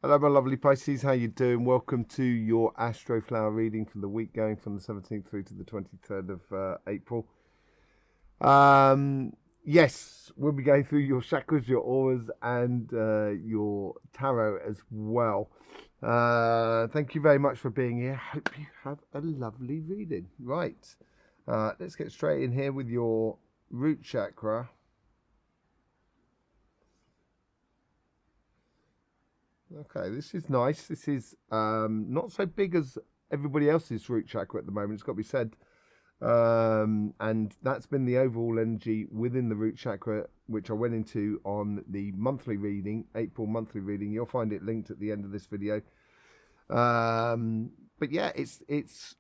Hello, my lovely Pisces. How you doing? Welcome to your Astroflower reading for the week going from the 17th through to the 23rd of April. Yes, we'll be going through your chakras, your auras, and your tarot as well. Thank you very much for being here. Hope you have a lovely reading. Right, let's get straight in here with your root chakra. Okay, this is nice. This is not so big as everybody else's root chakra at the moment, it's got to be said. And that's been the overall energy within the root chakra, which I went into on the monthly reading, April monthly reading. You'll find it linked at the end of this video. But yeah, it's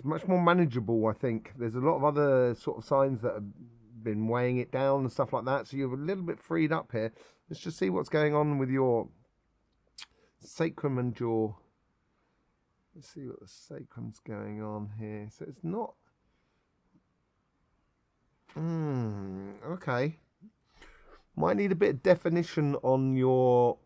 much more manageable, I think. There's a lot of other sort of signs that have been weighing it down and stuff like that, so you're a little bit freed up here. Let's just see what's going on with your sacrum and your, let's see what the sacrum's going on here. So it's not okay, might need a bit of definition on your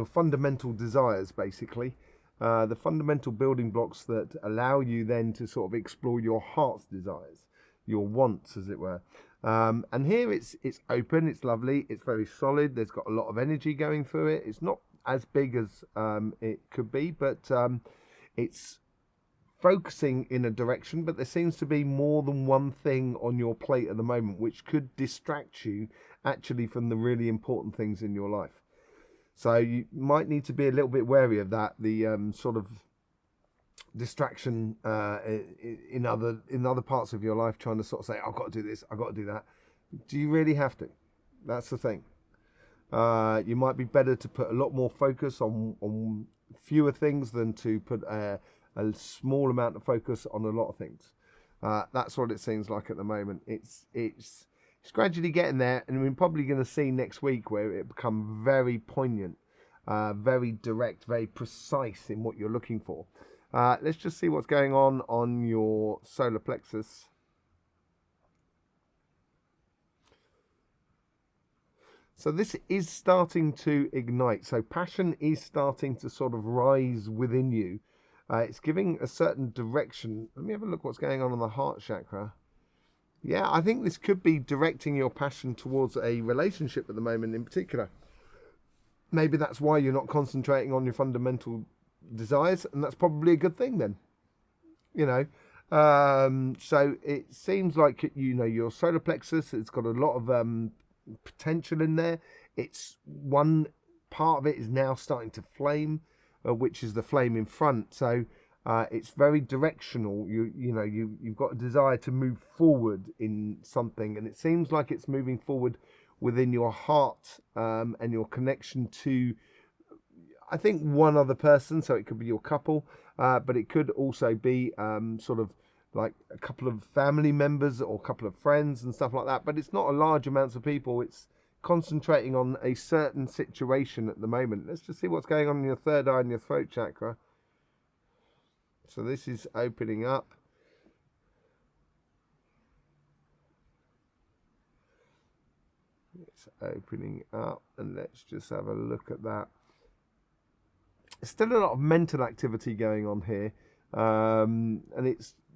fundamental desires, basically, the fundamental building blocks that allow you then to sort of explore your heart's desires, your wants, as it were. And here it's open, it's lovely, it's very solid, there's got a lot of energy going through it. It's not as big as it could be, but it's focusing in a direction, but there seems to be more than one thing on your plate at the moment which could distract you actually from the really important things in your life. So you might need to be a little bit wary of that, the sort of distraction in other parts of your life, trying to sort of say, I've got to do this, I've got to do that. Do you really have to? That's the thing. You might be better to put a lot more focus on fewer things than to put a small amount of focus on a lot of things. That's what it seems like at the moment. It's gradually getting there, and we're probably going to see next week where it become very poignant, very direct, very precise in what you're looking for. Let's just see what's going on your solar plexus. So this is starting to ignite. So passion is starting to sort of rise within you. It's giving a certain direction. Let me have a look what's going on the heart chakra. Yeah, I think this could be directing your passion towards a relationship at the moment in particular. Maybe that's why you're not concentrating on your fundamental desires, and that's probably a good thing then, you know. So it seems like, you know, your solar plexus, it's got a lot of potential in there. It's one part of it is now starting to flame, which is the flame in front. So it's very directional. You've got a desire to move forward in something, and it seems like it's moving forward within your heart and your connection to, I think, one other person. So it could be your couple, but it could also be sort of like a couple of family members or a couple of friends and stuff like that. But it's not a large amounts of people. It's concentrating on a certain situation at the moment. Let's just see what's going on in your third eye and your throat chakra. So this is opening up. It's opening up, and let's just have a look at that. Still a lot of mental activity going on here, and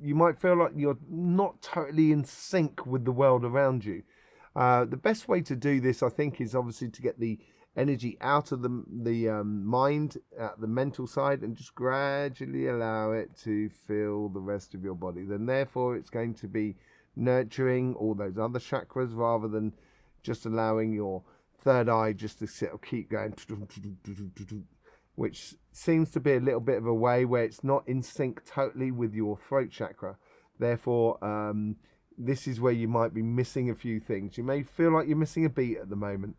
you might feel like you're not totally in sync with the world around you. The best way to do this, I think, is obviously to get the energy out of the mind, the mental side, and just gradually allow it to fill the rest of your body. Then therefore it's going to be nurturing all those other chakras, rather than just allowing your third eye just to sort of keep going, which seems to be a little bit of a way where it's not in sync totally with your throat chakra. Therefore this is where you might be missing a few things. You may feel like you're missing a beat at the moment.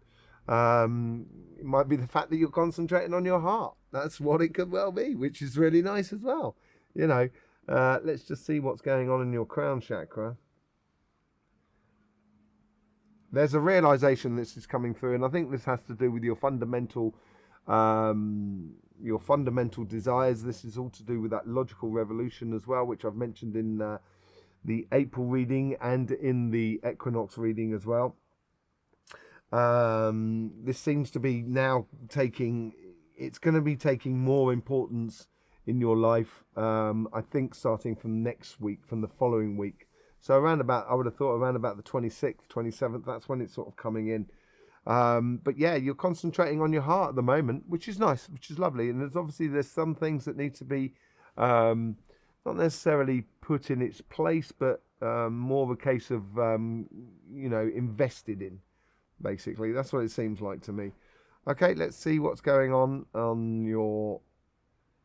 It might be the fact that you're concentrating on your heart. That's what it could well be, which is really nice as well. You know, let's just see what's going on in your crown chakra. There's a realization this is coming through, and I think this has to do with your fundamental desires. This is all to do with that logical revolution as well, which I've mentioned in the April reading and in the equinox reading as well. This seems to be now it's going to be taking more importance in your life. I think starting from next week, from the following week. So around about, I would have thought around about the 26th, 27th, that's when it's sort of coming in. But yeah, you're concentrating on your heart at the moment, which is nice, which is lovely. And there's some things that need to be not necessarily put in its place, but more of a case of, invested in, basically. That's what it seems like to me. Okay, let's see what's going on your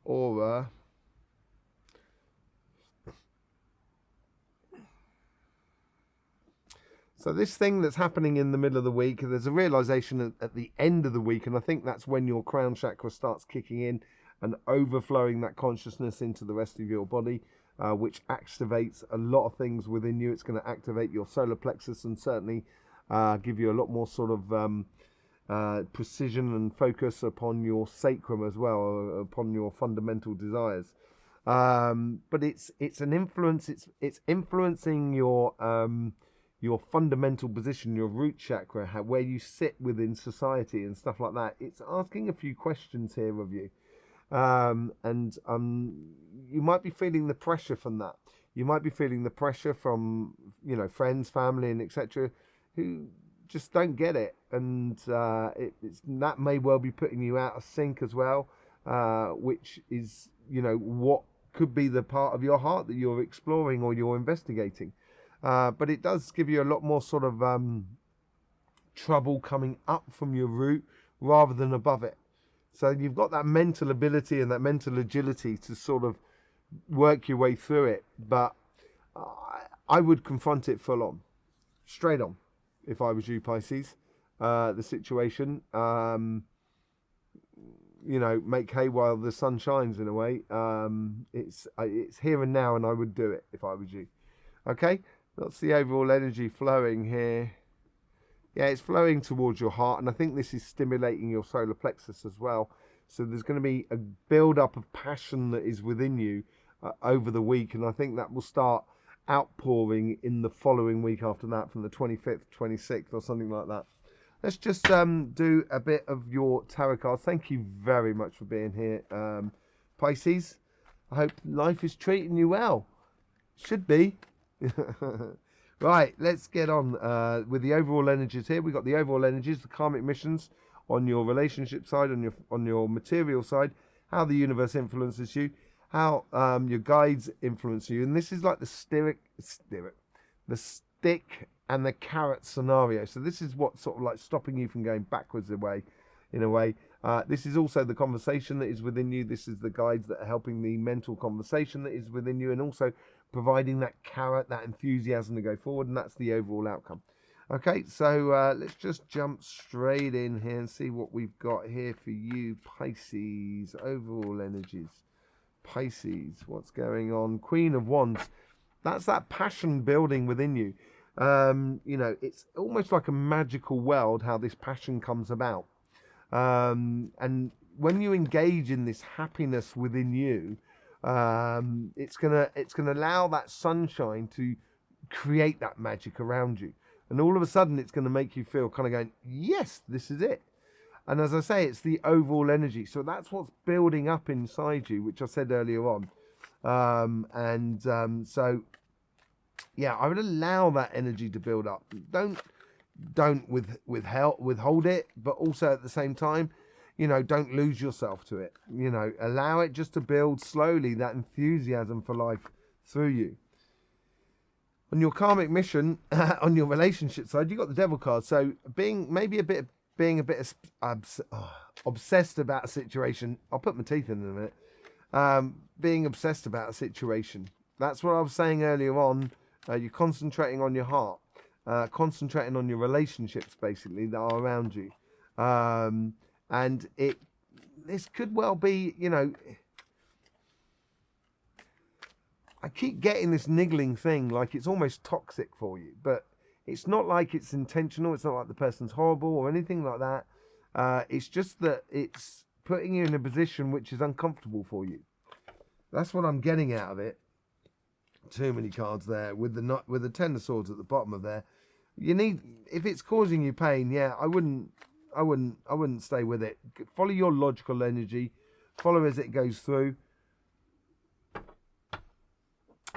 aura. So this thing that's happening in the middle of the week, there's a realization at the end of the week, and I think that's when your crown chakra starts kicking in and overflowing that consciousness into the rest of your body, which activates a lot of things within you. It's going to activate your solar plexus and certainly give you a lot more sort of precision and focus upon your sacrum as well, upon your fundamental desires. But it's an influence. It's influencing your fundamental position, your root chakra, where you sit within society and stuff like that. It's asking a few questions here of you. And you might be feeling the pressure from that. You might be feeling the pressure from, friends, family, and etc., who just don't get it. And that may well be putting you out of sync as well, which is, what could be the part of your heart that you're exploring or you're investigating. But it does give you a lot more sort of trouble coming up from your root rather than above it. So you've got that mental ability and that mental agility to sort of work your way through it. But I would confront it full on, straight on, if I was you, Pisces. The situation, make hay while the sun shines in a way. It's here and now, and I would do it if I was you. Okay. That's the overall energy flowing here. Yeah, it's flowing towards your heart, and I think this is stimulating your solar plexus as well. So there's going to be a build-up of passion that is within you over the week, and I think that will start outpouring in the following week after that, from the 25th, 26th, or something like that. Let's just do a bit of your tarot cards. Thank you very much for being here, Pisces. I hope life is treating you well. Should be. Right, let's get on with the overall energies here. We've got the overall energies, the karmic missions on your relationship side, on your material side, how the universe influences you, how your guides influence you. And this is like the stick and the carrot scenario. So this is what's sort of like stopping you from going backwards in a way. This is also the conversation that is within you. This is the guides that are helping the mental conversation that is within you, and also providing that carrot, that enthusiasm to go forward, and that's the overall outcome. Okay, so let's just jump straight in here and see what we've got here for you, Pisces. Overall energies. Pisces, what's going on? Queen of Wands. That's that passion building within you. It's almost like a magical world how this passion comes about. And when you engage in this happiness within you, it's gonna allow that sunshine to create that magic around you, and all of a sudden it's going to make you feel kind of going, yes, this is it. And as I say, it's the overall energy, so that's what's building up inside you, which I said earlier on. So yeah, I would allow that energy to build up. Don't withhold it, but also at the same time, don't lose yourself to it. Allow it just to build slowly, that enthusiasm for life through you. On your karmic mission, on your relationship side, you got the Devil card. So being a bit obsessed about a situation. I'll put my teeth in a minute. Being obsessed about a situation. That's what I was saying earlier on. You're concentrating on your heart, concentrating on your relationships, basically, that are around you. And this could well be, I keep getting this niggling thing, like it's almost toxic for you, but it's not like it's intentional. It's not like the person's horrible or anything like that. It's just that it's putting you in a position which is uncomfortable for you. That's what I'm getting out of it. Too many cards there with the Ten of Swords at the bottom of there. You need, if it's causing you pain, yeah, I wouldn't stay with it. Follow your logical energy, follow as it goes through.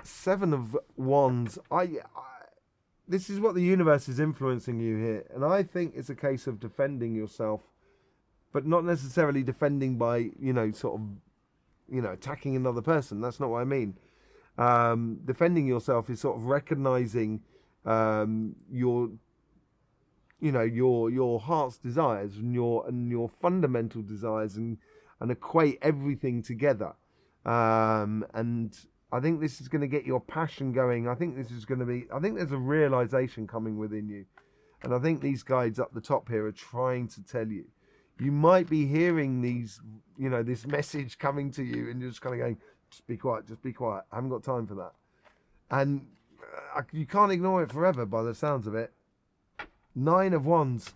Seven of Wands. This is what the universe is influencing you here, and I think it's a case of defending yourself, but not necessarily defending by, sort of, attacking another person. That's not what I mean. Defending yourself is sort of recognizing your heart's desires and your fundamental desires, and equate everything together. And I think this is going to get your passion going. I think there's a realization coming within you. And I think these guides up the top here are trying to tell you. You might be hearing these, this message coming to you, and you're just kind of going, just be quiet, just be quiet. I haven't got time for that. And you can't ignore it forever by the sounds of it. 9 of Wands.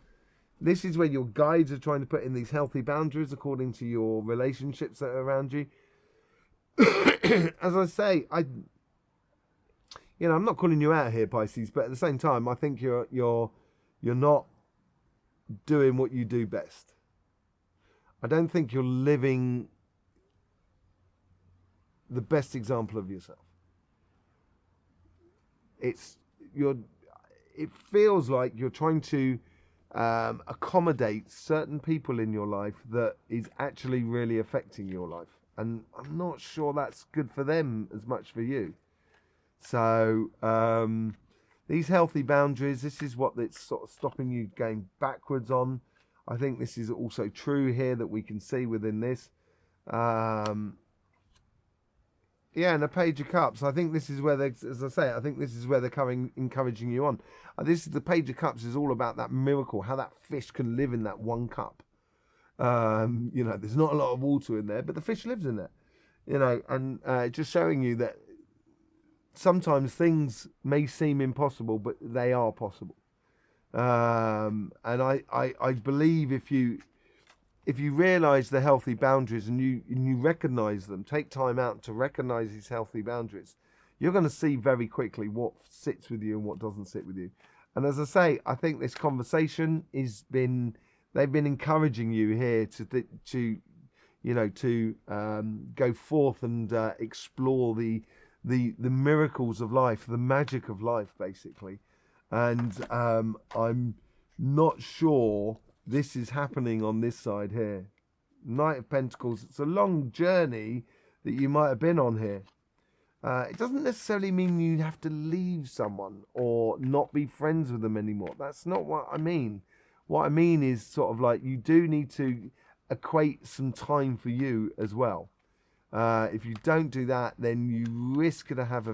This is where your guides are trying to put in these healthy boundaries according to your relationships that are around you. As I say, I'm not calling you out here, Pisces, but at the same time, I think you're not doing what you do best. I don't think you're living the best example of yourself. It feels like you're trying to accommodate certain people in your life that is actually really affecting your life. And I'm not sure that's good for them as much for you. So these healthy boundaries, this is what it's sort of stopping you going backwards on. I think this is also true here that we can see within this. And a Page of Cups. I think this is where as I say, I think this is where they're encouraging you on. This is the Page of Cups is all about that miracle, how that fish can live in that one cup. There's not a lot of water in there, but the fish lives in there. And just showing you that sometimes things may seem impossible, but they are possible. And I believe if you realize the healthy boundaries and you recognize them, take time out to recognize these healthy boundaries, you're going to see very quickly what sits with you and what doesn't sit with you. And as I say, I think this conversation they've been encouraging you here to go forth and explore the miracles of life, the magic of life, basically. And I'm not sure this is happening on this side here. Knight of Pentacles. It's a long journey that you might have been on here. It doesn't necessarily mean you have to leave someone or not be friends with them anymore. That's not what I mean. What I mean is sort of like you do need to equate some time for you as well. If you don't do that, then you risk to have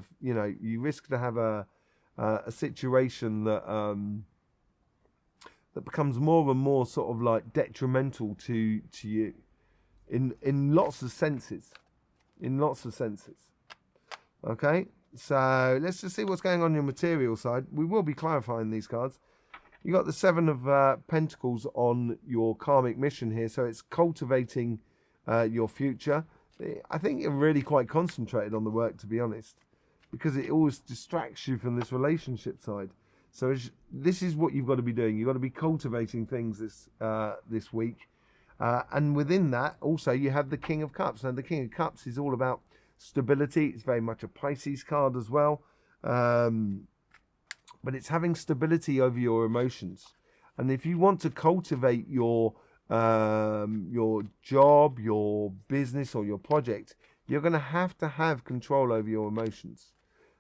a situation that becomes more and more sort of like detrimental to you in lots of senses. Okay, so let's just see what's going on your material side. We will be clarifying these cards. You got the 7 of Pentacles on your karmic mission here, so it's cultivating your future. I think you're really quite concentrated on the work, to be honest, because it always distracts you from this relationship side. So this is what you've got to be doing. You've got to be cultivating things this week. And within that, also, you have the King of Cups. Now, the King of Cups is all about stability. It's very much a Pisces card as well. But it's having stability over your emotions. And if you want to cultivate your job, your business, or your project, you're going to have control over your emotions.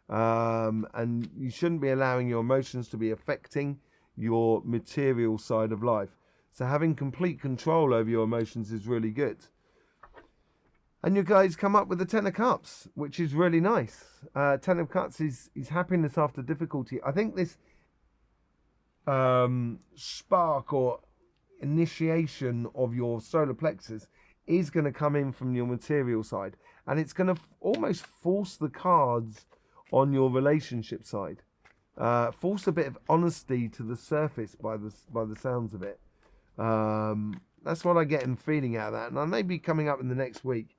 And you shouldn't be allowing your emotions to be affecting your material side of life. So having complete control over your emotions is really good. And you guys come up with the 10 of Cups, which is really nice. 10 of Cups is happiness after difficulty. I think this spark or initiation of your solar plexus is going to come in from your material side. And it's going to almost force the cards on your relationship side. Force a bit of honesty to the surface by the sounds of it. That's what I get in feeling out of that. And I may be coming up in the next week.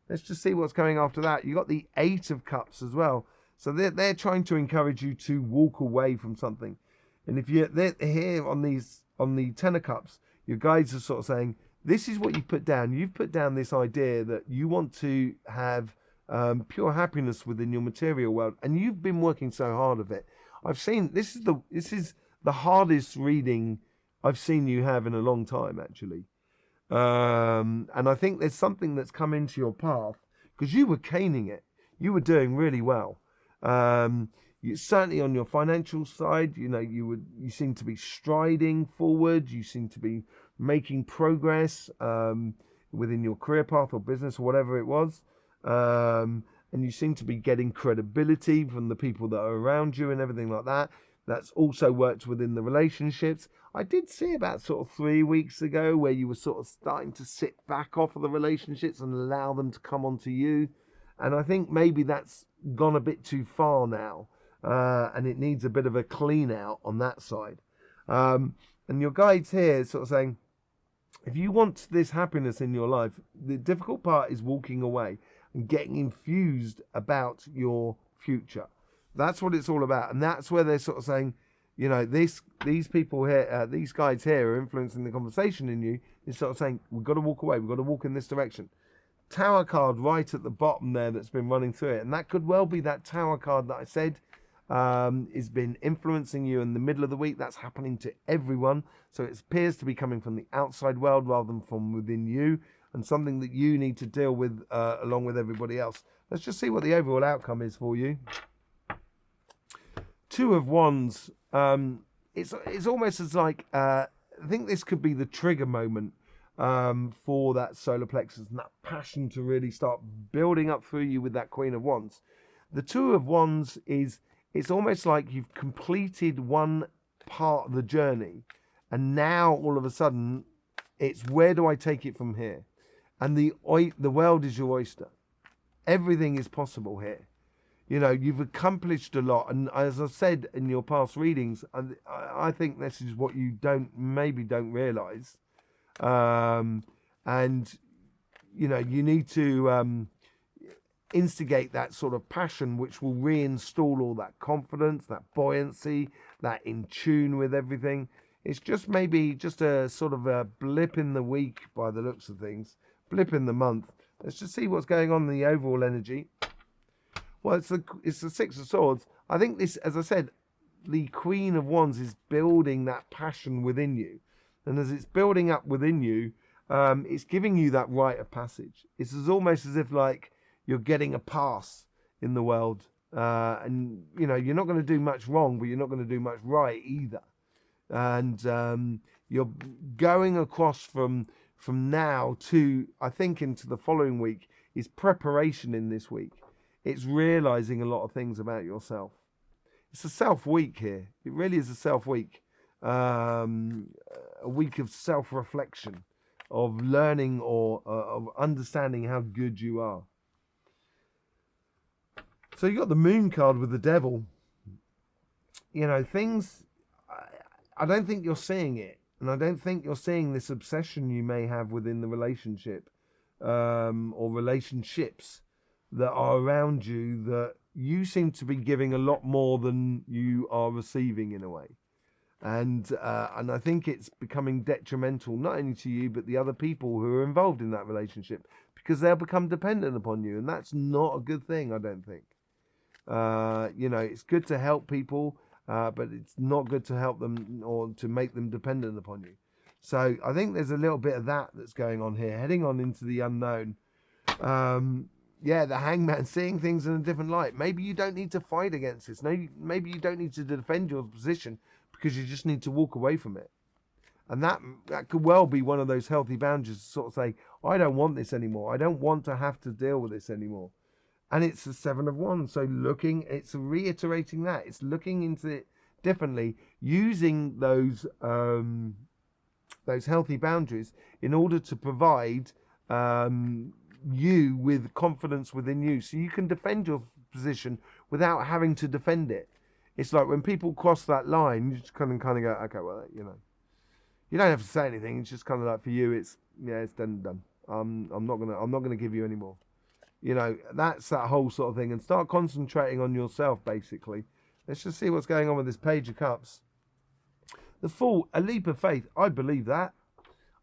Let's just see what's going after that. You got the 8 of Cups as well. So they're trying to encourage you to walk away from something. And if they're here on the Ten of Cups, your guides are sort of saying, this is what you've put down. You've put down this idea that you want to have pure happiness within your material world, and you've been working so hard of it. I've seen this is the hardest reading I've seen you have in a long time, actually. And I think there's something that's come into your path because you were caning it. You were doing really well. Certainly on your financial side, you seem to be striding forward. You seem to be making progress within your career path or business or whatever it was. And you seem to be getting credibility from the people that are around you and everything like that. That's also worked within the relationships. I did see about sort of 3 weeks ago where you were sort of starting to sit back off of the relationships and allow them to come onto you. And I think maybe that's gone a bit too far now. And it needs a bit of a clean out on that side. And your guides here sort of saying, if you want this happiness in your life, the difficult part is walking away and getting infused about your future. That's what it's all about. And that's where they're sort of saying, these people here, these guides here are influencing the conversation in you. Is sort of saying, we've got to walk away. We've got to walk in this direction. Tower card right at the bottom there that's been running through it. And that could well be that Tower card that I said has been influencing you in the middle of the week. That's happening to everyone. So it appears to be coming from the outside world rather than from within you, and something that you need to deal with along with everybody else. Let's just see what the overall outcome is for you. Two of Wands. It's almost as like, I think this could be the trigger moment for that solar plexus and that passion to really start building up through you with that Queen of Wands. The Two of Wands it's almost like you've completed one part of the journey, and now all of a sudden it's, where do I take it from here? And the world is your oyster. Everything is possible here. You've accomplished a lot, and as I said in your past readings, I think this is what you don't realize. And you need to instigate that sort of passion, which will reinstall all that confidence, that buoyancy, that in tune with everything. It's just maybe just a sort of a blip in the week by the looks of things, blip in the month. Let's just see what's going on in the overall energy. Well, it's the Six of Swords. I think this, as I said, the Queen of Wands is building that passion within you. And as it's building up within you, it's giving you that rite of passage. It's almost as if like you're getting a pass in the world. And, you're not going to do much wrong, but you're not going to do much right either. And you're going across from now to, I think, into the following week is preparation in this week. It's realizing a lot of things about yourself. It's a self week here. It really is a self week. A week of self-reflection, of learning or of understanding how good you are. So you got the Moon card with the Devil. Things, I don't think you're seeing it. And I don't think you're seeing this obsession you may have within the relationship or relationships that are around you, that you seem to be giving a lot more than you are receiving in a way. And I think it's becoming detrimental, not only to you, but the other people who are involved in that relationship, because they'll become dependent upon you. And that's not a good thing, I don't think. It's good to help people, but it's not good to help them or to make them dependent upon you. So I think there's a little bit of that's going on here, heading on into the unknown. The Hangman, seeing things in a different light. Maybe you don't need to fight against this. Maybe you don't need to defend your position, because you just need to walk away from it. And that could well be one of those healthy boundaries to sort of say, I don't want this anymore. I don't want to have to deal with this anymore. And it's the Seven of Wands. So it's reiterating that. It's looking into it differently, using those healthy boundaries in order to provide you with confidence within you, so you can defend your position without having to defend it. It's like when people cross that line, you just kind of go, okay, well, you don't have to say anything. It's just kind of like, for you, it's done and done. I'm not gonna give you any more. That's that whole sort of thing. And start concentrating on yourself, basically. Let's just see what's going on with this Page of Cups. The Fool, a leap of faith. I believe that.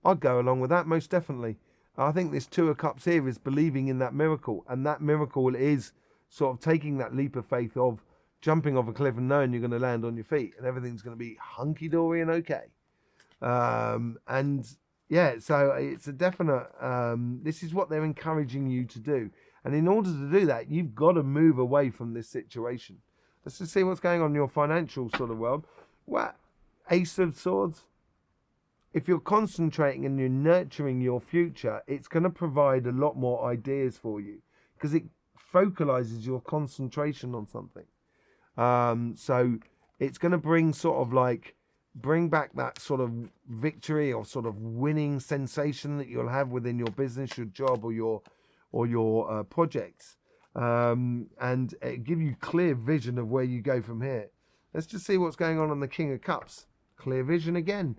I'd go along with that most definitely. I think this Two of Cups here is believing in that miracle, and that miracle is sort of taking that leap of faith of jumping off a cliff and knowing you're going to land on your feet and everything's going to be hunky-dory and okay. And yeah, so it's a definite, this is what they're encouraging you to do. And in order to do that, you've got to move away from this situation. Let's just see what's going on in your financial sort of world. Well, Ace of Swords. If you're concentrating and you're nurturing your future, it's going to provide a lot more ideas for you because it focalizes your concentration on something. So it's going to bring bring back that sort of victory or sort of winning sensation that you'll have within your business, your job, or your projects, and it give you clear vision of where you go from here. Let's just see what's going on the King of Cups. Clear vision again.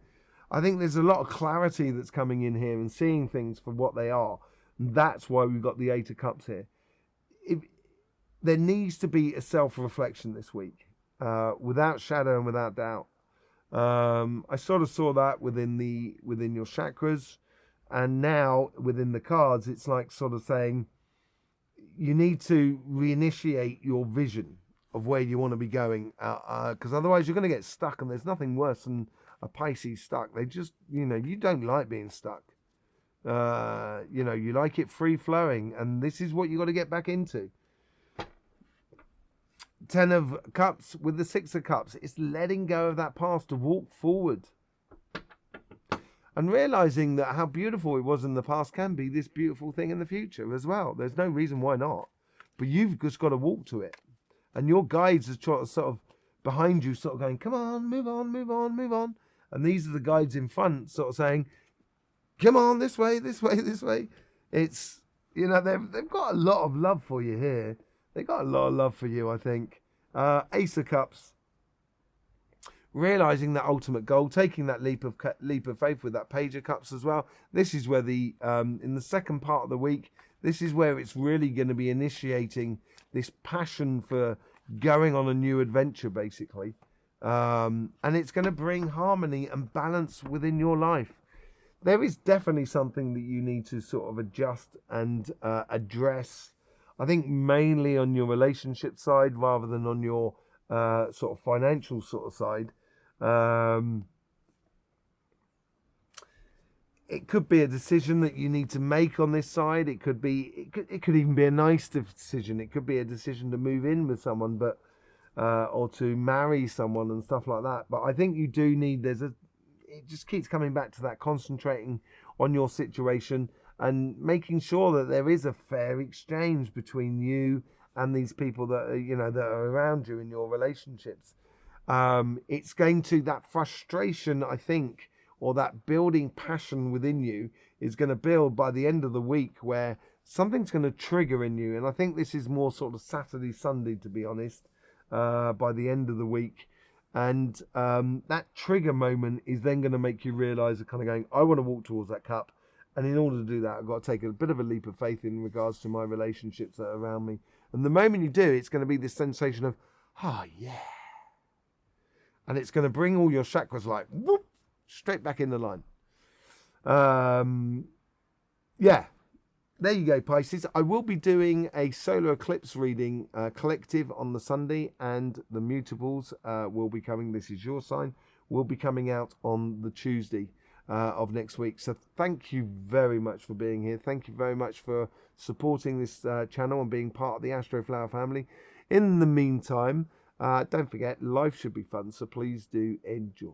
I think there's a lot of clarity that's coming in here and seeing things for what they are. And that's why we've got the Eight of Cups here. There needs to be a self-reflection this week, without shadow and without doubt. I sort of saw that within your chakras, and now within the cards, it's like sort of saying you need to reinitiate your vision of where you want to be going, because otherwise you're going to get stuck, and there's nothing worse than a Pisces stuck. They just, you don't like being stuck. You like it free flowing, and this is what you got to get back into. Ten of Cups with the Six of Cups. It's letting go of that past to walk forward. And realizing that how beautiful it was in the past can be this beautiful thing in the future as well. There's no reason why not. But you've just got to walk to it. And your guides are sort of behind you, sort of going, come on, move on, move on, move on. And these are the guides in front, sort of saying, come on, this way, this way, this way. It's, they've got a lot of love for you here. They got a lot of love for you, I think. Ace of Cups. Realizing that ultimate goal, taking that leap of faith with that Page of Cups as well. This is where in the second part of the week, this is where it's really going to be initiating this passion for going on a new adventure, basically. And it's going to bring harmony and balance within your life. There is definitely something that you need to sort of adjust and address. I think mainly on your relationship side rather than on your sort of financial sort of side. It could be a decision that you need to make on this side. It could even be a nice decision. It could be a decision to move in with someone, but or to marry someone and stuff like that. But I think you do need. It just keeps coming back to that, concentrating on your situation and making sure that there is a fair exchange between you and these people that are, that are around you in your relationships. It's going to, that frustration, I think, or that building passion within you is going to build by the end of the week where something's going to trigger in you. And I think this is more sort of Saturday, Sunday, to be honest, by the end of the week. And that trigger moment is then going to make you realize, kind of going, I want to walk towards that cup. And in order to do that, I've got to take a bit of a leap of faith in regards to my relationships that are around me. And the moment you do, it's going to be this sensation of, yeah. And it's going to bring all your chakras like, whoop, straight back in the line. Yeah. There you go, Pisces. I will be doing a solar eclipse reading collective on the Sunday, and the mutables will be coming. This is your sign. Will be coming out on the Tuesday of next week. So thank you very much for being here. Thank you very much for supporting this channel and being part of the Astroflower family. In the meantime, don't forget, life should be fun, so please do enjoy.